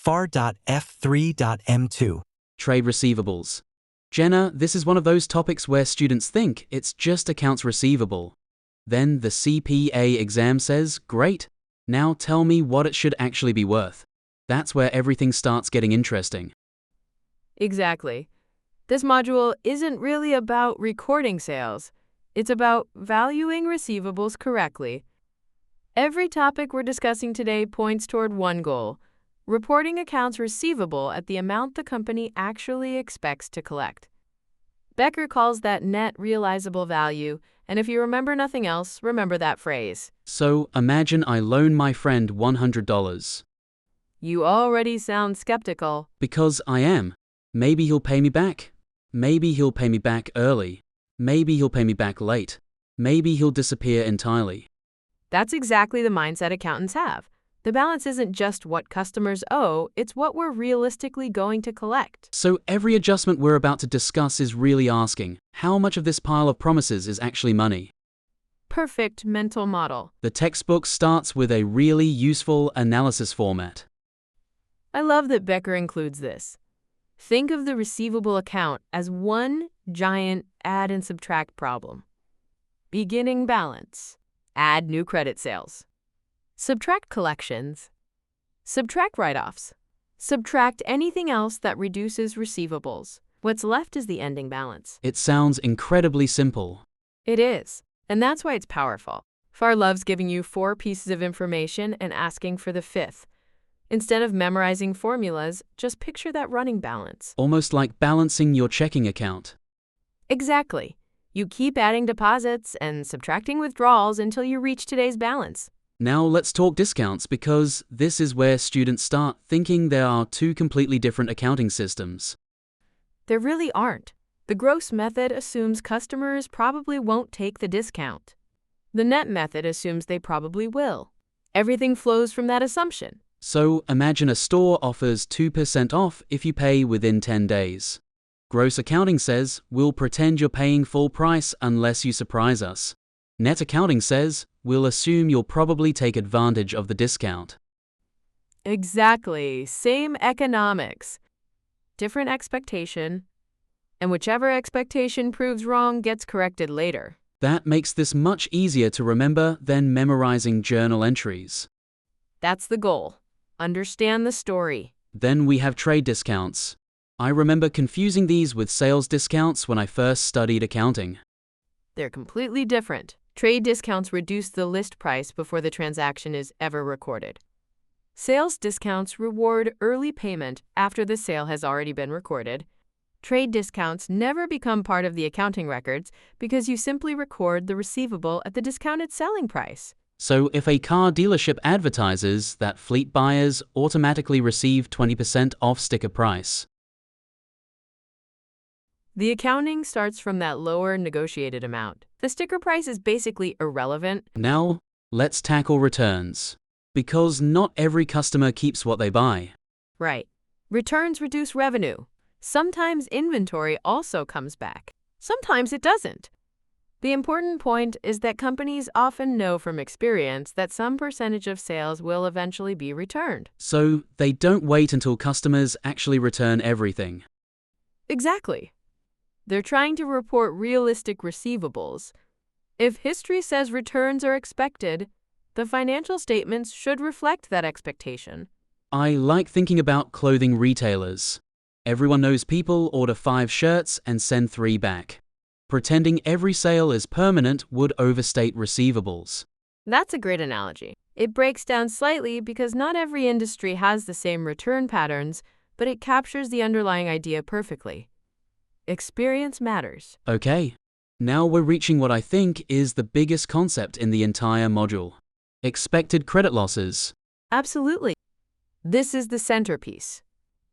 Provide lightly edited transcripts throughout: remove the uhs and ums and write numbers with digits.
FAR.F3.M2. Trade receivables. Jenna, this is one of those topics where students think it's just accounts receivable. Then the CPA exam says, great, now tell me what it should actually be worth. That's where everything starts getting interesting. Exactly. This module isn't really about recording sales. It's about valuing receivables correctly. Every topic we're discussing today points toward one goal: reporting accounts receivable at the amount the company actually expects to collect. Becker calls that net realizable value, and if you remember nothing else, remember that phrase. So imagine I loan my friend $100. You already sound skeptical. Because I am. Maybe he'll pay me back. Maybe he'll pay me back early. Maybe he'll pay me back late. Maybe he'll disappear entirely. That's exactly the mindset accountants have. The balance isn't just what customers owe, it's what we're realistically going to collect. So every adjustment we're about to discuss is really asking, how much of this pile of promises is actually money? Perfect mental model. The textbook starts with a really useful analysis format. I love that Becker includes this. Think of the receivable account as one giant add and subtract problem. Beginning balance. Add new credit sales. Subtract collections. Subtract write-offs. Subtract anything else that reduces receivables. What's left is the ending balance. It sounds incredibly simple. It is, and that's why it's powerful. FAR loves giving you 4 pieces of information and asking for the 5th. Instead of memorizing formulas, just picture that running balance. Almost like balancing your checking account. Exactly. You keep adding deposits and subtracting withdrawals until you reach today's balance. Now let's talk discounts, because this is where students start thinking there are 2 completely different accounting systems. There really aren't. The gross method assumes customers probably won't take the discount. The net method assumes they probably will. Everything flows from that assumption. So imagine a store offers 2% off if you pay within 10 days. Gross accounting says, we'll pretend you're paying full price unless you surprise us. Net accounting says, we'll assume you'll probably take advantage of the discount. Exactly. Same economics. Different expectation. And whichever expectation proves wrong gets corrected later. That makes this much easier to remember than memorizing journal entries. That's the goal. Understand the story. Then we have trade discounts. I remember confusing these with sales discounts when I first studied accounting. They're completely different. Trade discounts reduce the list price before the transaction is ever recorded. Sales discounts reward early payment after the sale has already been recorded. Trade discounts never become part of the accounting records because you simply record the receivable at the discounted selling price. So if a car dealership advertises that fleet buyers automatically receive 20% off sticker price, the accounting starts from that lower negotiated amount. The sticker price is basically irrelevant. Now, let's tackle returns. Because not every customer keeps what they buy. Right. Returns reduce revenue. Sometimes inventory also comes back. Sometimes it doesn't. The important point is that companies often know from experience that some percentage of sales will eventually be returned. So they don't wait until customers actually return everything. Exactly. They're trying to report realistic receivables. If history says returns are expected, the financial statements should reflect that expectation. I like thinking about clothing retailers. Everyone knows people order 5 shirts and send 3 back. Pretending every sale is permanent would overstate receivables. That's a great analogy. It breaks down slightly because not every industry has the same return patterns, but it captures the underlying idea perfectly. Experience matters. Okay, now we're reaching what I think is the biggest concept in the entire module. Expected credit losses. Absolutely. This is the centerpiece.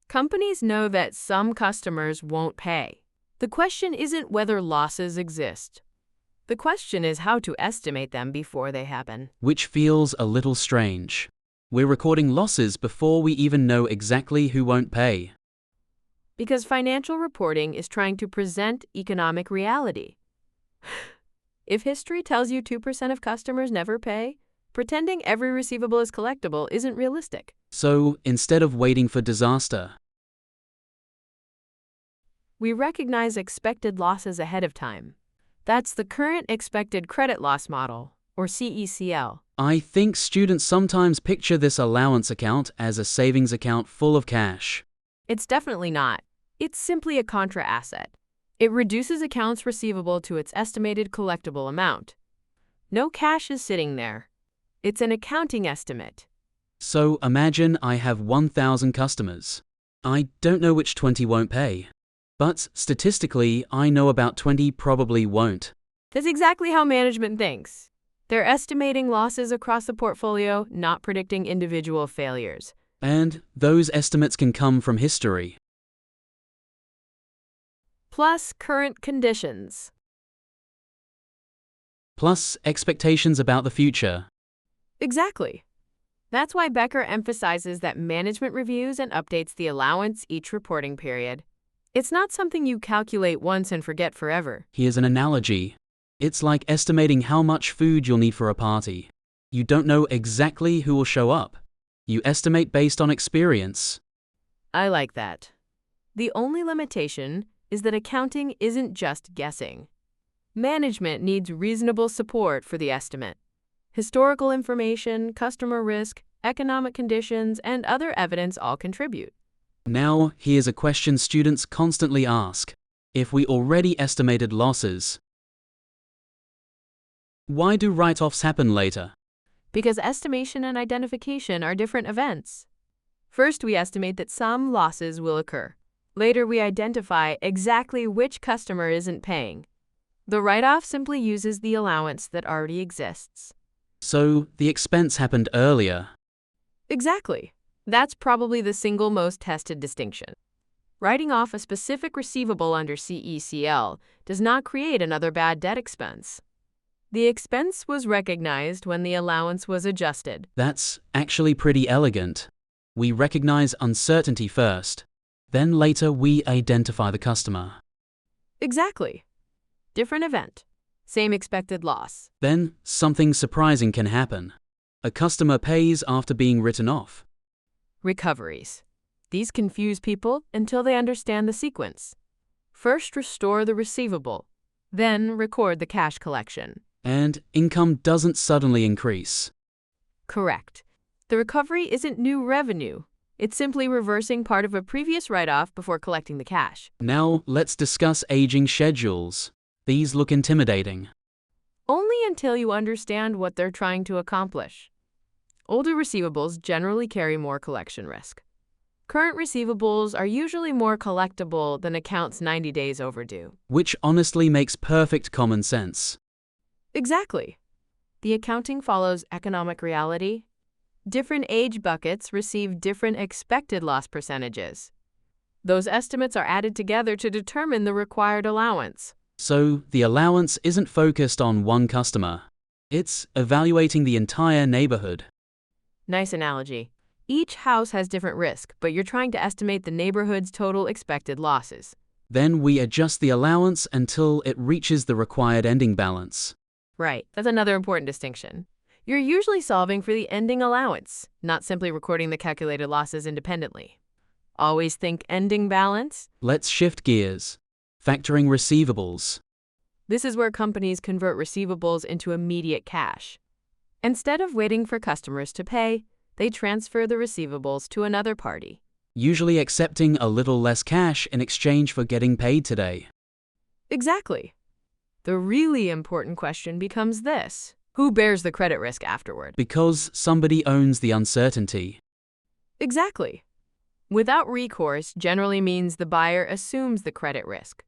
Companies know that some customers won't pay. The question isn't whether losses exist. The question is how to estimate them before they happen. Which feels a little strange. We're recording losses before we even know exactly who won't pay. Because financial reporting is trying to present economic reality. If history tells you 2% of customers never pay, Pretending every receivable is collectible isn't realistic. So, instead of waiting for disaster, We recognize expected losses ahead of time. That's the current expected credit loss model, or CECL. I think students sometimes picture this allowance account as a savings account full of cash. It's definitely not. It's simply a contra asset. It reduces accounts receivable to its estimated collectible amount. No cash is sitting there. It's an accounting estimate. So, imagine I have 1,000 customers. I don't know which 20 won't pay. But, statistically, I know about 20 probably won't. That's exactly how management thinks. They're estimating losses across the portfolio, not predicting individual failures. And those estimates can come from history. Plus current conditions. Plus expectations about the future. Exactly. That's why Becker emphasizes that management reviews and updates the allowance each reporting period. It's not something you calculate once and forget forever. Here's an analogy. It's like estimating how much food you'll need for a party. You don't know exactly who will show up. You estimate based on experience. I like that. The only limitation is that accounting isn't just guessing. Management needs reasonable support for the estimate. Historical information, customer risk, economic conditions, and other evidence all contribute. Now, here's a question students constantly ask. If we already estimated losses, why do write-offs happen later? Because estimation and identification are different events. First, we estimate that some losses will occur. Later, we identify exactly which customer isn't paying. The write-off simply uses the allowance that already exists. So, the expense happened earlier. Exactly. That's probably the single most tested distinction. Writing off a specific receivable under CECL does not create another bad debt expense. The expense was recognized when the allowance was adjusted. That's actually pretty elegant. We recognize uncertainty first. Then later we identify the customer. Exactly. Different event. Same expected loss. Then something surprising can happen. A customer pays after being written off. Recoveries. These confuse people until they understand the sequence. First, restore the receivable. Then, record the cash collection. And income doesn't suddenly increase. Correct. The recovery isn't new revenue. It's simply reversing part of a previous write-off before collecting the cash. Now let's discuss aging schedules. These look intimidating. Only until you understand what they're trying to accomplish. Older receivables generally carry more collection risk. Current receivables are usually more collectible than accounts 90 days overdue. Which honestly makes perfect common sense. Exactly. The accounting follows economic reality. Different age buckets receive different expected loss percentages. Those estimates are added together to determine the required allowance. So the allowance isn't focused on one customer. It's evaluating the entire neighborhood. Nice analogy. Each house has different risk, but you're trying to estimate the neighborhood's total expected losses. Then we adjust the allowance until it reaches the required ending balance. Right, that's another important distinction. You're usually solving for the ending allowance, not simply recording the calculated losses independently. Always think ending balance. Let's shift gears. Factoring receivables. This is where companies convert receivables into immediate cash. Instead of waiting for customers to pay, they transfer the receivables to another party. Usually accepting a little less cash in exchange for getting paid today. Exactly. The really important question becomes this: who bears the credit risk afterward? Because somebody owns the uncertainty. Exactly. Without recourse generally means the buyer assumes the credit risk.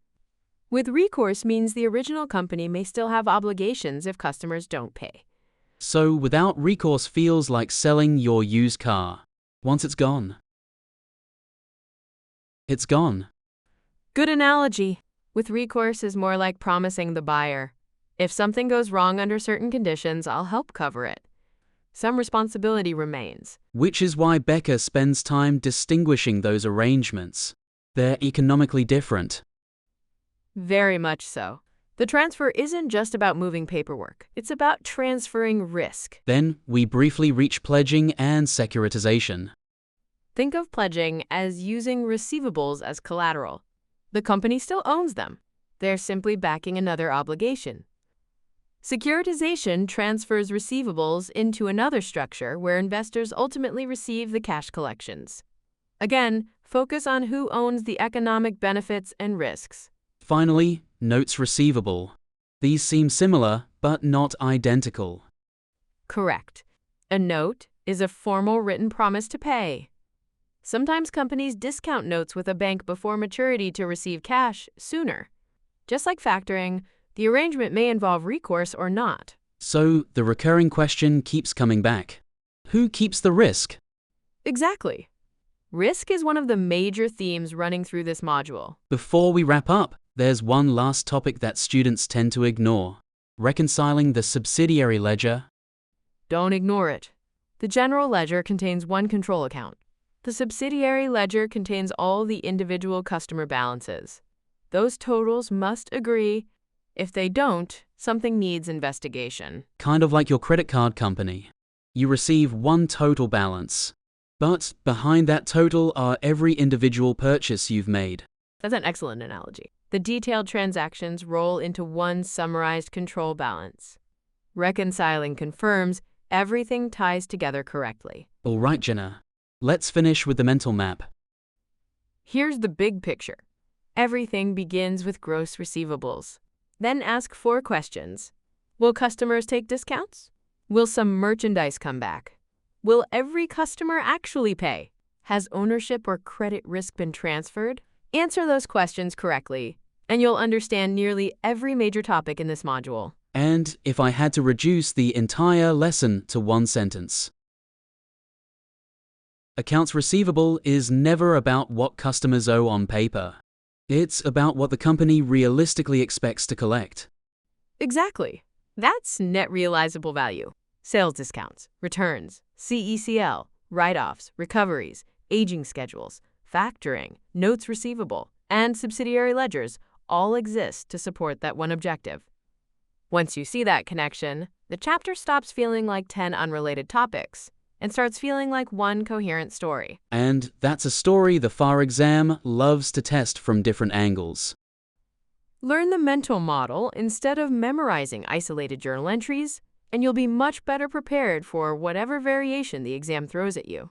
With recourse means the original company may still have obligations if customers don't pay. So without recourse feels like selling your used car. Once it's gone, it's gone. Good analogy. With recourse is more like promising the buyer, if something goes wrong under certain conditions, I'll help cover it. Some responsibility remains. Which is why Becker spends time distinguishing those arrangements. They're economically different. Very much so. The transfer isn't just about moving paperwork. It's about transferring risk. Then we briefly reach pledging and securitization. Think of pledging as using receivables as collateral. The company still owns them. They're simply backing another obligation. Securitization transfers receivables into another structure where investors ultimately receive the cash collections. Again, focus on who owns the economic benefits and risks. Finally, notes receivable. These seem similar, but not identical. Correct. A note is a formal written promise to pay. Sometimes companies discount notes with a bank before maturity to receive cash sooner. Just like factoring, the arrangement may involve recourse or not. So the recurring question keeps coming back. Who keeps the risk? Exactly. Risk is one of the major themes running through this module. Before we wrap up, there's one last topic that students tend to ignore: reconciling the subsidiary ledger. Don't ignore it. The general ledger contains one control account. The subsidiary ledger contains all the individual customer balances. Those totals must agree. If they don't, something needs investigation. Kind of like your credit card company. You receive one total balance, but behind that total are every individual purchase you've made. That's an excellent analogy. The detailed transactions roll into one summarized control balance. Reconciling confirms everything ties together correctly. All right, Jenna. Let's finish with the mental map. Here's the big picture. Everything begins with gross receivables. Then ask 4 questions. Will customers take discounts? Will some merchandise come back? Will every customer actually pay? Has ownership or credit risk been transferred? Answer those questions correctly, and you'll understand nearly every major topic in this module. And if I had to reduce the entire lesson to one sentence: accounts receivable is never about what customers owe on paper. It's about what the company realistically expects to collect. Exactly. That's net realizable value. Sales discounts, returns, CECL, write-offs, recoveries, aging schedules, factoring, notes receivable, and subsidiary ledgers all exist to support that one objective. Once you see that connection, the chapter stops feeling like 10 unrelated topics and starts feeling like one coherent story. And that's a story the FAR exam loves to test from different angles. Learn the mental model instead of memorizing isolated journal entries, and you'll be much better prepared for whatever variation the exam throws at you.